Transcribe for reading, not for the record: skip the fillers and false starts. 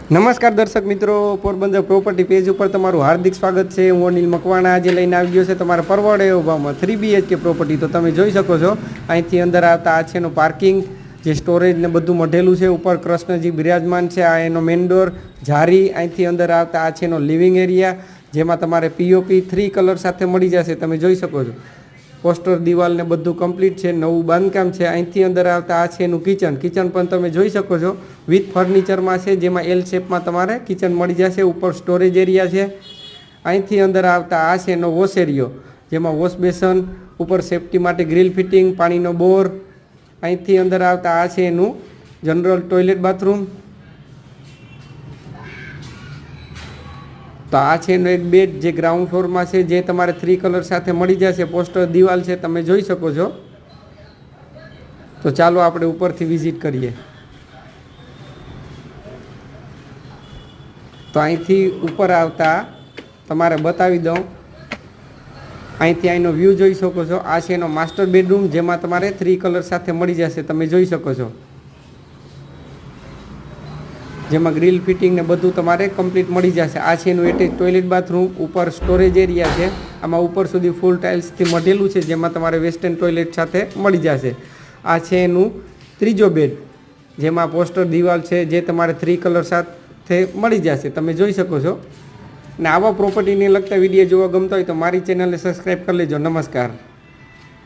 નમસ્કાર દર્શક મિત્રો, પોરબંદર પ્રોપર્ટી પેજ ઉપર તમારું હાર્દિક સ્વાગત છે। હું અનિલ મકવાણા આજે લઈને આવી ગયો છે તમારા પરવડે એવો ભાવમાં 3 BHK પ્રોપર્ટી। તો તમે જોઈ શકો છો અહીંથી અંદર આવતા આ છે એનું પાર્કિંગ, જે સ્ટોરેજ ને બધું મઢેલું છે। ઉપર કૃષ્ણજી બિરાજમાન છે, આ એનો મેઇન ડોર, જારી। અહીંથી અંદર આવતા આ છે એનો લિવિંગ એરિયા, જેમાં તમારે POP 3 કલર સાથે મળી જશે। તમે જોઈ શકો છો પોસ્ટર દિવાલ ને બધું કમ્પ્લીટ છે, નવું બાંધકામ છે। અહીંથી અંદર આવતા આ છે એનું કિચન પણ તમે જોઈ શકો છો વિથ ફર્નિચરમાં છે, જેમાં L શેપમાં તમારે કિચન મળી જશે। ઉપર સ્ટોરેજ એરિયા છે। અહીંથી અંદર આવતા આ છે એનો વોશ એરિયો, જેમાં વોશ બેસન, ઉપર સેફટી માટે ગ્રીલ ફિટિંગ, પાણીનો બોર। અહીંથી અંદર આવતા આ છે એનું જનરલ ટોયલેટ બાથરૂમ। તો આ છે એનો એક બેડ જે ગ્રાઉન્ડ ફ્લોરમાં છે, જે તમારે 3 કલર સાથે મળી જશે। પોસ્ટર દિવાલ છે, તમે જોઈ શકો છો। તો ચાલો આપણે ઉપરથી વિઝિટ કરીએ। તો અહીંથી ઉપર આવતા તમારે બતાવી દઉં, અહીંથી અહીંનો વ્યૂ જોઈ શકો છો। આ છે એનો માસ્ટર બેડરૂમ, જેમાં તમારે 3 કલર સાથે મળી જશે। તમે જોઈ શકો છો જેમાં ગ્રીલ ફિટિંગ ને બધું તમારે કમ્પ્લીટ મળી જશે। આ છે એનું એટેચ ટોયલેટ બાથરૂમ, ઉપર સ્ટોરેજ એરિયા છે। આમાં ઉપર સુધી ફૂલ ટાઇલ્સથી મઢેલું છે, જેમાં તમારે વેસ્ટર્ન ટોયલેટ સાથે મળી જશે। આ છે એનું ત્રીજો બેડ, જેમાં પોસ્ટર દિવાલ છે, જે તમારે 3 કલર સાથે મળી જશે। તમે જોઈ શકો છો। ને આવા પ્રોપર્ટીને લગતા વિડીયો જોવા ગમતા હોય તો મારી ચેનલને સબસ્ક્રાઈબ કરી લેજો। નમસ્કાર।